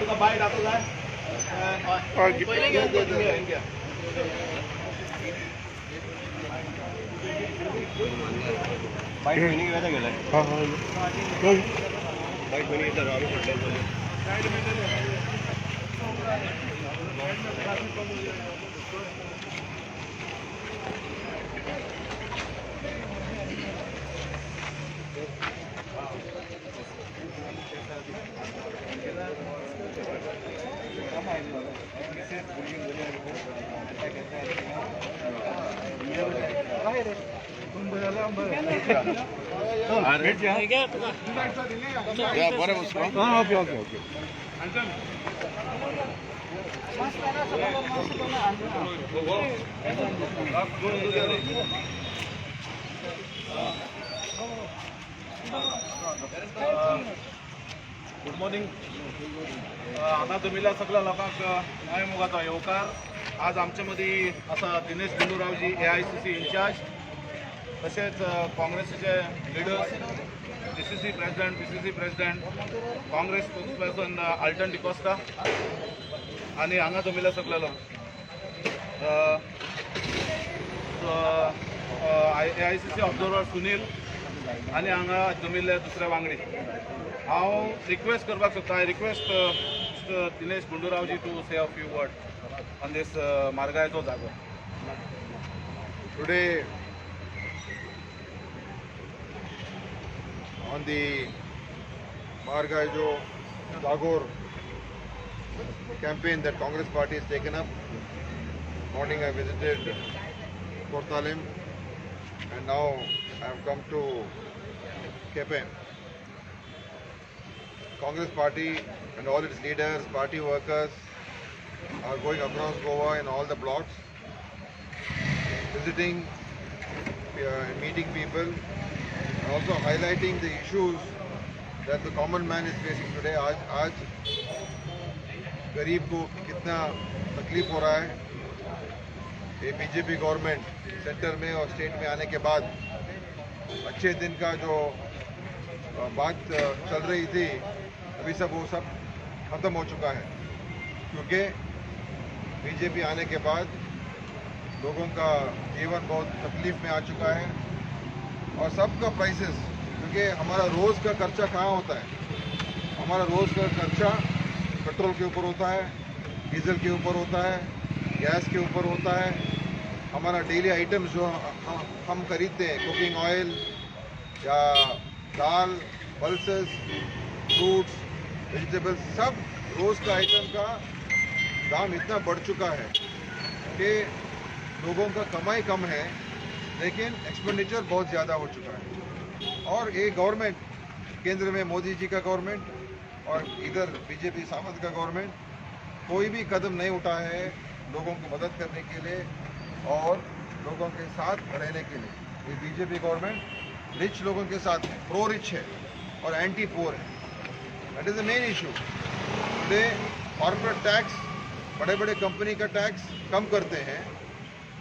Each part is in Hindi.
तुका बाईट आता जाय बाईट मिनिंग वेळा गेलाय बाईट मिनिंग इथं राहू पडले okay okay okay good morning हांगा जमिल्ल्या सगळ्या लोकांक न्याय मोगाचो येवकार. आज आमचे मदीं आसा दिनेश गुंडूरावजी AICC इन्चार्ज, तशेंच काँग्रेसीचे leaders, DCC president, PCC president, Congress spokesperson Alton D'Costa आनी हांगा जमिल्ले सगळे लोक AICC ऑब्जर्वर सुनील आनी हांगा जमिल्ले दुसरे वांगडी. हांव रिक्वेस्ट करपाक सोदता. आय रिक्वेस्ट दिनेश गुंडूरावजी टू से अ फ्यू वर्ड ऑन दीस मार्गायचो जागो. Today, on the Margajo Zagor campaign that Congress Party has taken up, morning I visited Portalim and now I have come to Kepe. Congress Party and all its leaders, party workers are going across Goa in all the blocks, visiting, meeting people, and also highlighting the issues that the common man is facing today. आज गरीब को कितना तकलीफ हो रहा है. ये बीजेपी गवर्नमेंट सेंटर में और स्टेट में आने के बाद अच्छे दिन का जो बात चल रही थी, अभी सब वो सब खत्म हो चुका है, क्योंकि बीजेपी आने के बाद लोगों का जीवन बहुत तकलीफ में आ चुका है और सबका प्राइसेस, क्योंकि हमारा रोज़ का खर्चा कहाँ होता है. हमारा रोज़ का खर्चा पेट्रोल के ऊपर होता है, डीजल के ऊपर होता है, गैस के ऊपर होता है. हमारा डेली आइटम्स जो हम खरीदते हैं, कुकिंग ऑयल या दाल, पल्सेस, फ्रूट्स, वेजिटेबल्स, सब रोज़ का आइटम का दाम इतना बढ़ चुका है कि लोगों का कमाई कम है लेकिन एक्सपेंडिचर बहुत ज़्यादा हो चुका है. और ये गवर्नमेंट, केंद्र में मोदी जी का गवर्नमेंट और इधर बीजेपी सामंत का गवर्नमेंट कोई भी कदम नहीं उठा है लोगों को मदद करने के लिए और लोगों के साथ रहने के लिए. ये बीजेपी गवर्नमेंट रिच लोगों के साथ है, प्रो रिच है और एंटी पुअर है. That is the main issue. Today corporate tax, बड़े बड़े कंपनी का टैक्स कम करते हैं,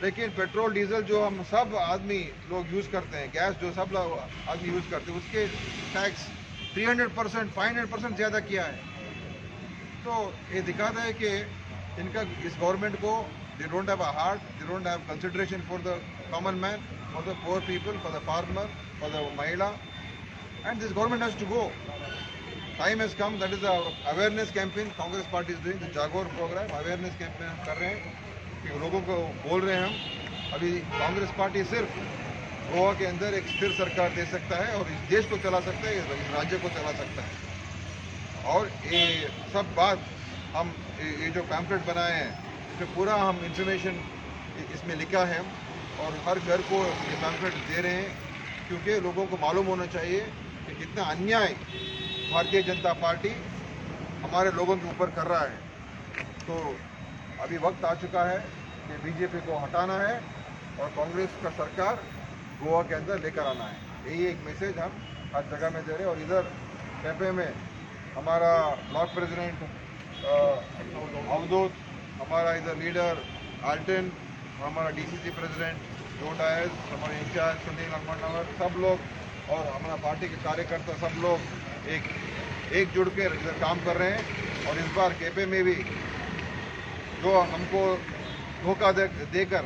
लेकिन पेट्रोल डीजल जो हम सब आदमी लोग यूज़ करते हैं, गैस जो सब आदमी यूज़ करते हैं, उसके टैक्स 300%, 500% ज़्यादा किया है. तो ये दिखाता है कि इनका, इस गवर्नमेंट को, they don't have a heart, they don't have consideration for the common man, for the poor people, for the farmer, for the महिला. And this government has to go. Time has come. That is a awareness campaign Congress party is doing. The Jagor programme awareness campaign हम कर रहे हैं कि लोगों को बोल रहे हैं हम. अभी कांग्रेस पार्टी सिर्फ गोवा के अंदर एक स्थिर सरकार दे सकता है और इस देश को चला सकता है, इस राज्य को चला सकता है. और ये सब बात हम, ये जो पैम्फलेट बनाए हैं, इसमें पूरा हम इंफॉर्मेशन इसमें लिखा है और हर घर को ये पैम्फलेट दे रहे हैं, क्योंकि लोगों को मालूम होना चाहिए कि कितना अन्याय भारतीय जनता पार्टी हमारे लोगों के ऊपर कर रहा है. तो अभी वक्त आ चुका है कि बीजेपी को हटाना है और कांग्रेस का सरकार गोवा के अंदर लेकर आना है. यही एक मैसेज हम हर जगह में दे रहे हैं. और इधर कैफे में हमारा ब्लॉक प्रेसिडेंट अवधूत, हमारा इधर लीडर आल्टन, हमारा DCC प्रेसिडेंट जो डायस, हमारे इंचार्ज सुनील अमरनवर, सब लोग और हमारा पार्टी के कार्यकर्ता सब लोग एकजुट के इधर काम कर रहे हैं. और इस बार केपे में भी जो हमको धोखा देकर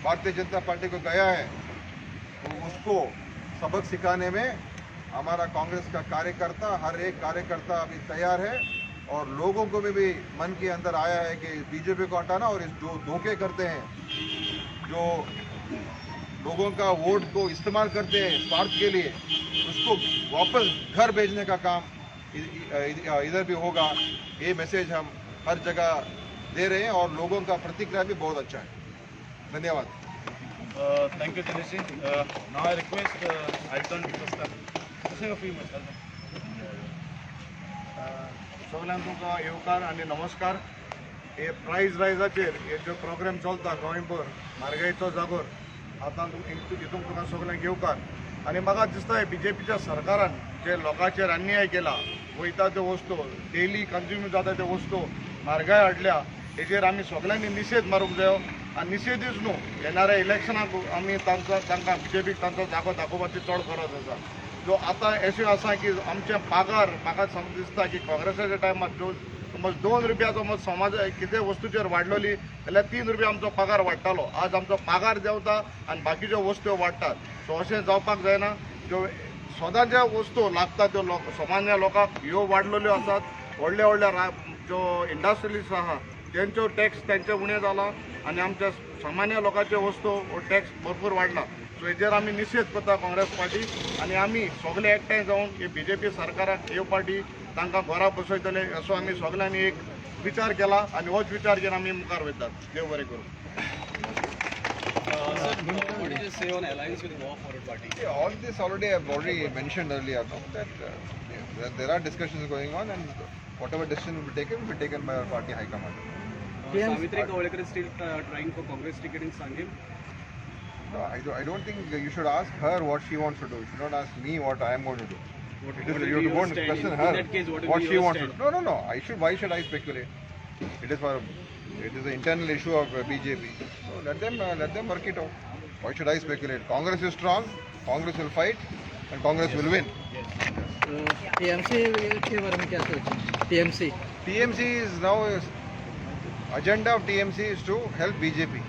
भारतीय जनता पार्टी को गया है, तो उसको सबक सिखाने में हमारा कांग्रेस का कार्यकर्ता, हर एक कार्यकर्ता अभी तैयार है। और लोगों को भी मन के अंदर आया है कि बीजेपी को हटाना, और इस जो धोखे करते हैं, जो लोगों का वोट को इस्तेमाल करते हैं स्वार्थ के लिए, उसको वापस घर भेजने का काम इधर भी होगा। ये मैसेज हम हर जगह दे रहे हैं और लोगों का प्रतिक्रिया भी बहुत अच्छा है। धन्यवाद। थँक्यू दिनेशजी. Now I request I turn to प्रस्ताव फ्री सगळ्यांक तुमकां येवकार आनी नमस्कार. हे प्रायज रायजाचेर हे जो प्रोग्राम चलता गोंयभर म्हारगायेचो जागोर, आतां हितूंक तुका सगळ्यांक येवकार. आनी म्हाका दिसता BJPच्या सरकारान जे लोकांचेर अन्याय केला, वयता त्यो वस्तू, डेली कन्ज्युम जाता त्यो वस्तू म्हारगाय हाडल्या, हेजेर आमी सगळ्यांनी निशेध मारूंक जायो. आनी निशेधूच न्हू, येणाऱ्या इलेक्शनाक आमी तांकां BJPक तांचो जागो दाखोवपाची चड गरज आसा. जो आतां अशें आसा की आमचे पागार, म्हाका दिसता की काँग्रेसाच्या टायमार जो समज 2 रुपया समज समाज कितें वस्तूचेर वाडलोली जाल्यार 3 रुपया आमचो पगार वाडटालो. आज आमचो पगार देंवता आनी बाकीच्यो वस्तू वाडटात. सो अशें जावपाक जायना. ज्यो सदां ज्या वस्तू लागता त्यो सामान्य लोकांक ह्यो वाडलेल्यो आसात. व्हडल्या व्हडल्या ज्यो इंडस्ट्रियलिस्ट आहा तेंच्यो टॅक्स तेंचे उणें जाला आनी आमच्या सामान्य लोकांच्यो वस्तू टॅक्स भरपूर वाडला. सो हेजेर आमी निशेध करता काँग्रेस पार्टी. आनी आमी सगळे एकठांय जावन हे BJP सरकाराक येवपाटी तांकां घरा बसयतले असो आमी सगळ्यांनी एक विचार केला आनी होच विचार घेवन आमी मुखार वयतात. देव बरें करूं. What did you say on alliance with the War Forward Party? Yeah, all this already I've already mentioned earlier, no, that there are discussions going on, and whatever decision will be taken by our party high command. Savitri Kavlekar is still trying for Congress ticket in Sangam. No, I don't think you should ask her what she wants to do. You should not ask me what I am going to do. You have to go and question her in that case, what she wants to stand? do. No. Why should I speculate? It is an internal issue of BJP. So let them work it out. Why should I speculate? Congress is strong. Congress will fight, and Congress will win. TMC के बारे में क्या सोचें? TMC TMC is now agenda of TMC is to help BJP.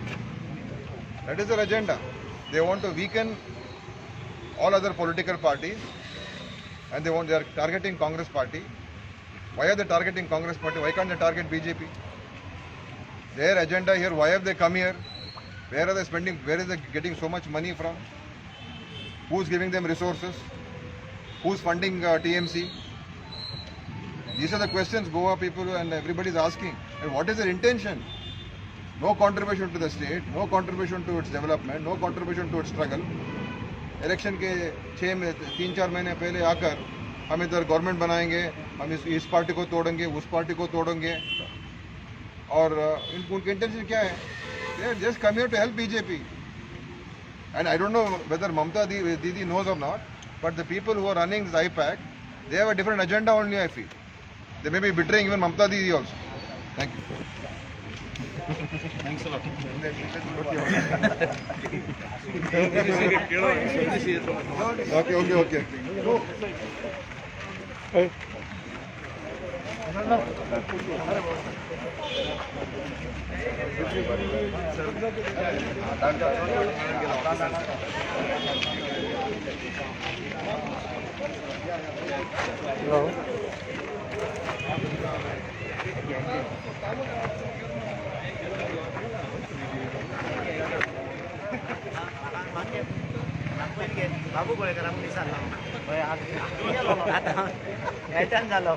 That is their agenda. They want to weaken all other political parties, and they are targeting Congress party. Why are they targeting Congress party? Why can't they target BJP? Their agenda here. Why have they come here? Where are they spending? Where is they getting so much money from? Who's giving them resources? Who's funding TMC? These are the questions Goa people and everybody is asking. And what is their intention? No contribution to the state, no contribution to its development, no contribution to its struggle. Election के 3-4 महीने पहले आकर हम इधर गवर्नमेंट बनाएंगे, हम इस पार्टी को तोड़ेंगे, उस पार्टी को तोड़ेंगे, और उनके इंटेंशन क्या है? They just come here to help BJP. And I don't know whether Mamta Didi knows or not, but the people who are running this IPAC, they have a different agenda only, I feel. They may be betraying even Mamta Didi also. Thank you. Thanks a lot. Okay. बाबू गोळेकर आपण सांगा आता झालं